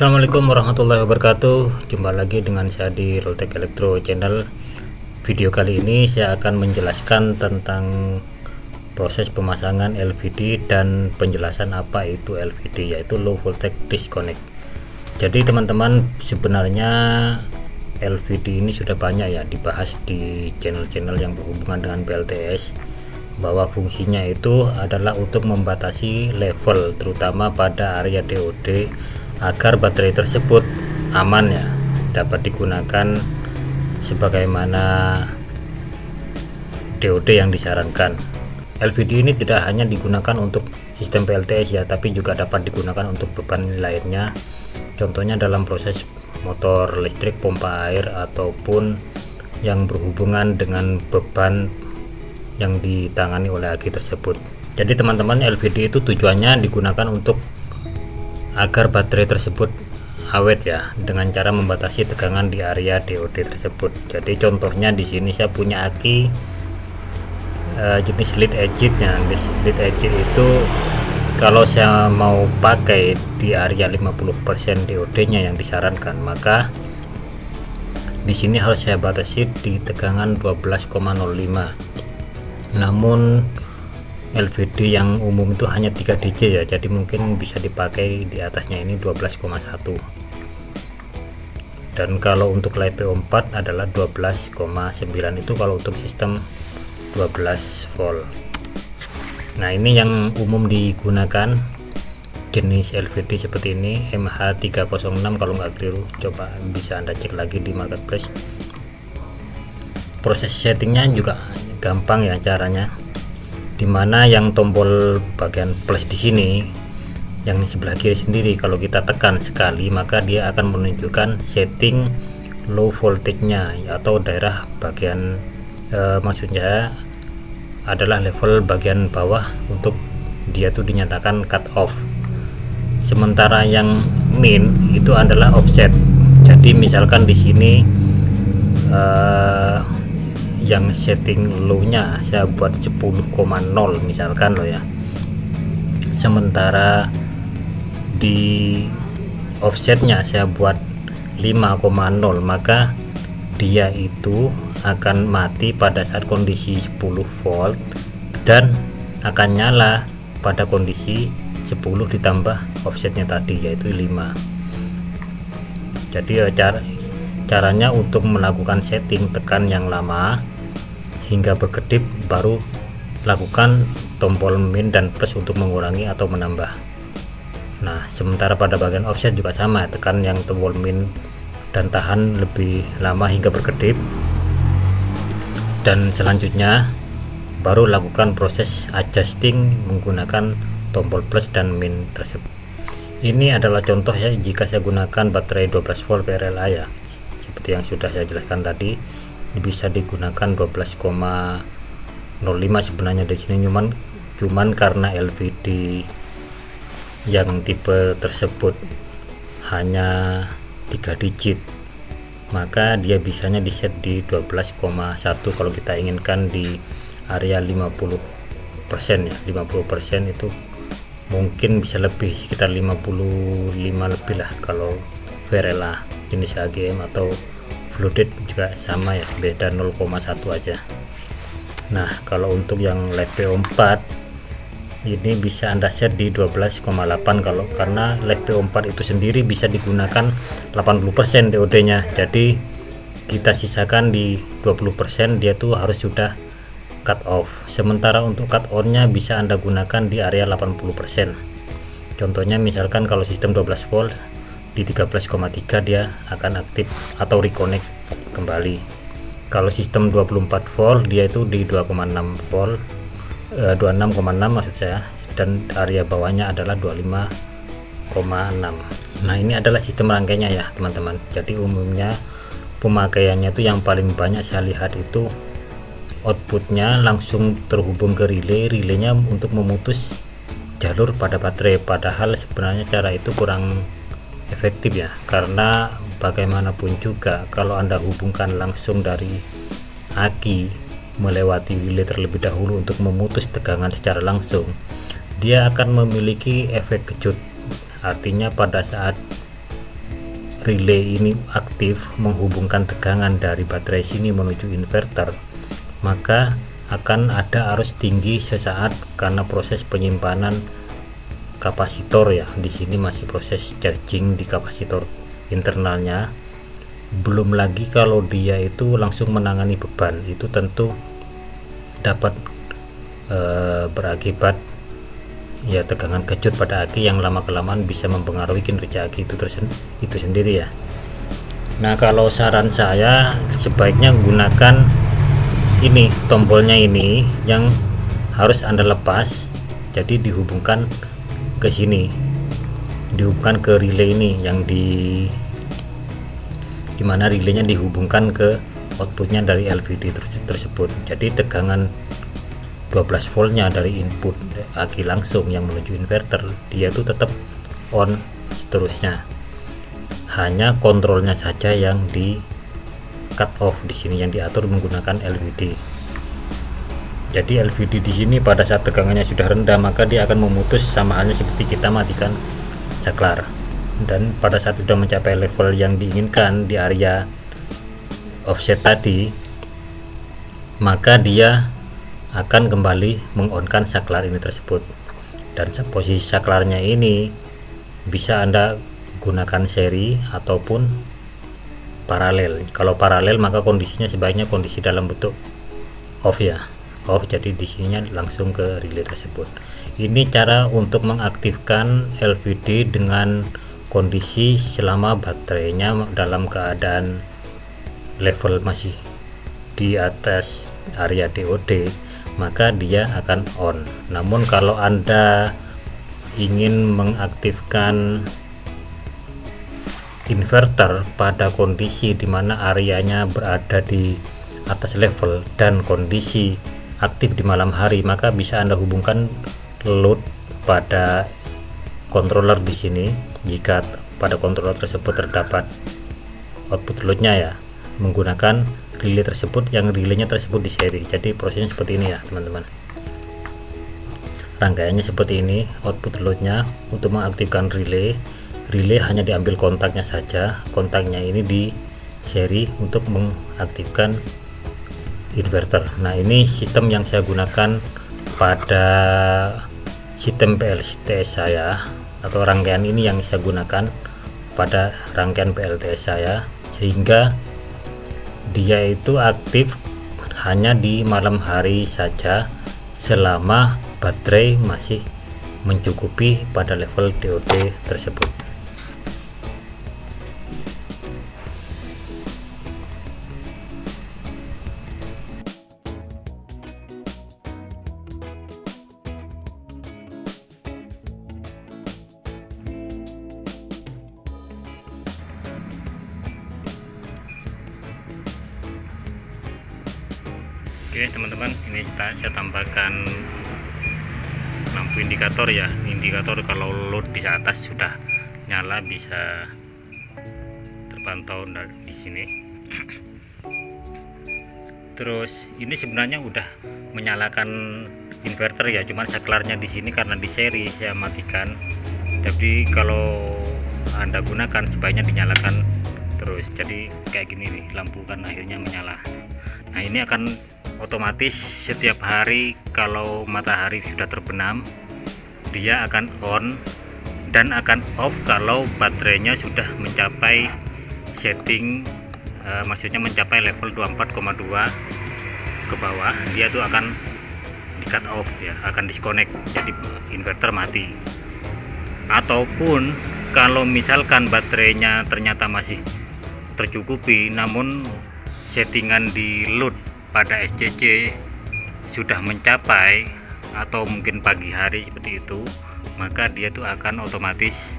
Assalamualaikum warahmatullahi wabarakatuh. Jumpa lagi dengan saya di Roltek Elektro Channel. Video kali ini saya akan menjelaskan tentang proses pemasangan LVD dan penjelasan apa itu LVD, yaitu Low Voltage Disconnect. Jadi teman-teman, sebenarnya LVD ini sudah banyak ya dibahas di channel-channel yang berhubungan dengan PLTS, bahwa fungsinya itu adalah untuk membatasi level terutama pada area DOD agar baterai tersebut aman ya, dapat digunakan sebagaimana DOD yang disarankan. LVD ini tidak hanya digunakan untuk sistem PLTS ya, tapi juga dapat digunakan untuk beban lainnya, contohnya dalam proses motor listrik, pompa air, ataupun yang berhubungan dengan beban yang ditangani oleh aki tersebut. Jadi teman-teman, LVD itu tujuannya digunakan untuk agar baterai tersebut awet ya, dengan cara membatasi tegangan di area DOD tersebut. Jadi contohnya di sini saya punya aki jenis lead edge nya. Lead edge itu kalau saya mau pakai di area 50% DOD nya yang disarankan, maka di sini harus saya batasi di tegangan 12,05. Namun LVD yang umum itu hanya 3 DJ ya, jadi mungkin bisa dipakai di atasnya ini 12,1. Dan kalau untuk LiPo4 adalah 12,9, itu kalau untuk sistem 12 volt. Nah, ini yang umum digunakan jenis LVD seperti ini, MH306 kalau nggak keliru. Coba bisa Anda cek lagi di marketplace. Proses settingnya juga gampang ya caranya, dimana yang tombol bagian plus di sini yang di sebelah kiri sendiri, kalau kita tekan sekali maka dia akan menunjukkan setting low voltage nya atau daerah bagian maksudnya adalah level bagian bawah untuk dia tuh dinyatakan cut off. Sementara yang min itu adalah offset. Jadi misalkan di sini yang setting low nya saya buat 10,0 misalkan loh ya, sementara di offsetnya saya buat 5,0, maka dia itu akan mati pada saat kondisi 10 volt dan akan nyala pada kondisi 10 ditambah offsetnya tadi, yaitu 5. Jadi caranya untuk melakukan setting, tekan yang lama hingga berkedip, baru lakukan tombol min dan plus untuk mengurangi atau menambah. Nah, sementara pada bagian offset juga sama, tekan yang tombol min dan tahan lebih lama hingga berkedip, dan selanjutnya baru lakukan proses adjusting menggunakan tombol plus dan min tersebut. Ini adalah contoh ya jika saya gunakan baterai 12 volt PRLA ya, seperti yang sudah saya jelaskan tadi. Bisa digunakan 12,05 sebenarnya di sini, cuman karena LVD yang tipe tersebut hanya 3 digit, maka dia bisanya di set di 12,1 kalau kita inginkan di area 50% ya. 50% itu mungkin bisa lebih, sekitar 55 lebih lah kalau VRLA jenis AGM, atau flooded juga sama ya, beda 0,1 aja. Nah, kalau untuk yang LiPo4 ini bisa Anda set di 12,8 karena LiPo4 itu sendiri bisa digunakan 80% DOD nya, jadi kita sisakan di 20%, dia tuh harus sudah cut off. Sementara untuk cut on nya bisa Anda gunakan di area 80%. Contohnya misalkan kalau sistem 12 volt di 13,3 dia akan aktif atau reconnect kembali. Kalau sistem 24 volt dia itu di 2,6 volt, 26,6 maksud saya, dan area bawahnya adalah 25,6. Nah, ini adalah sistem rangkainya ya teman-teman. Jadi umumnya pemakaiannya itu yang paling banyak saya lihat itu outputnya langsung terhubung ke relaynya untuk memutus jalur pada baterai, padahal sebenarnya cara itu kurang efektif ya, karena bagaimanapun juga kalau Anda hubungkan langsung dari aki melewati relay terlebih dahulu untuk memutus tegangan secara langsung, dia akan memiliki efek kejut. Artinya pada saat relay ini aktif menghubungkan tegangan dari baterai sini menuju inverter, maka akan ada arus tinggi sesaat karena proses penyimpanan kapasitor ya. Di sini masih proses charging di kapasitor internalnya. Belum lagi kalau dia itu langsung menangani beban, itu tentu dapat berakibat ya tegangan kejut pada aki yang lama-kelamaan bisa mempengaruhi kinerja aki itu sendiri ya. Nah, kalau saran saya sebaiknya gunakan ini, tombolnya ini yang harus Anda lepas, jadi dihubungkan ke sini, dihubungkan ke relay ini yang dimana relaynya dihubungkan ke outputnya dari LVD tersebut. Jadi tegangan 12 voltnya dari input aki langsung yang menuju inverter, dia tuh tetap on seterusnya, hanya kontrolnya saja yang di cut off di sini, yang diatur menggunakan LVD. Jadi LVD di sini pada saat tegangannya sudah rendah, maka dia akan memutus, sama halnya seperti kita matikan saklar. Dan pada saat sudah mencapai level yang diinginkan di area offset tadi, maka dia akan kembali mengonkan saklar ini tersebut. Dan posisi saklarnya ini bisa Anda gunakan seri ataupun paralel. Kalau paralel maka kondisinya sebaiknya kondisi dalam bentuk off ya, off, jadi di sininya langsung ke relay tersebut. Ini cara untuk mengaktifkan LVD dengan kondisi selama baterainya dalam keadaan level masih di atas area DOD, maka dia akan on. Namun kalau Anda ingin mengaktifkan inverter pada kondisi dimana areanya berada di atas level dan kondisi aktif di malam hari, maka bisa Anda hubungkan load pada controller di sini. Jika pada controller tersebut terdapat output loadnya ya, menggunakan relay tersebut, yang relaynya tersebut di seri. Jadi prosesnya seperti ini ya teman-teman, rangkaiannya seperti ini. Output loadnya untuk mengaktifkan relay hanya diambil kontaknya saja, kontaknya ini di seri untuk mengaktifkan inverter. Nah, ini sistem yang saya gunakan pada sistem PLTS saya, atau rangkaian ini yang saya gunakan pada rangkaian PLTS saya, sehingga dia itu aktif hanya di malam hari saja selama baterai masih mencukupi pada level DOD tersebut. Oke teman-teman, ini saya tambahkan lampu indikator ya. Indikator kalau load di atas sudah nyala bisa terpantau di sini. Terus ini sebenarnya udah menyalakan inverter ya, cuman saklarnya di sini karena di seri saya matikan. Jadi kalau Anda gunakan sebaiknya dinyalakan terus. Jadi kayak gini nih, lampu kan akhirnya menyala. Nah, ini akan otomatis setiap hari kalau matahari sudah terbenam dia akan on dan akan off kalau baterainya sudah mencapai setting, maksudnya mencapai level 24,2 ke bawah, dia tuh akan di cut off ya, akan disconnect, jadi inverter mati. Ataupun kalau misalkan baterainya ternyata masih tercukupi namun settingan di load pada SCC sudah mencapai, atau mungkin pagi hari seperti itu, maka dia tuh akan otomatis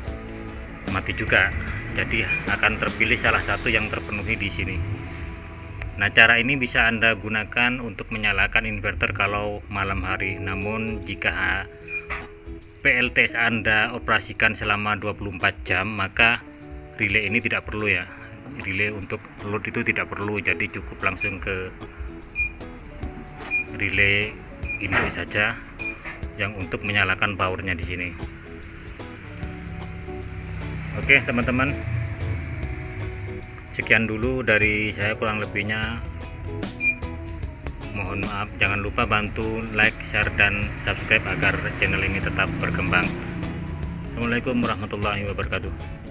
mati juga. Jadi akan terpilih salah satu yang terpenuhi di sini. Nah, cara ini bisa Anda gunakan untuk menyalakan inverter kalau malam hari. Namun jika PLTS Anda operasikan selama 24 jam, maka relay ini tidak perlu ya. Relay untuk load itu tidak perlu, jadi cukup langsung ke relay ini saja yang untuk menyalakan powernya di sini. Oke teman-teman, Sekian dulu dari saya, kurang lebihnya mohon maaf. Jangan lupa bantu like, share, dan subscribe agar channel ini tetap berkembang. Assalamualaikum warahmatullahi wabarakatuh.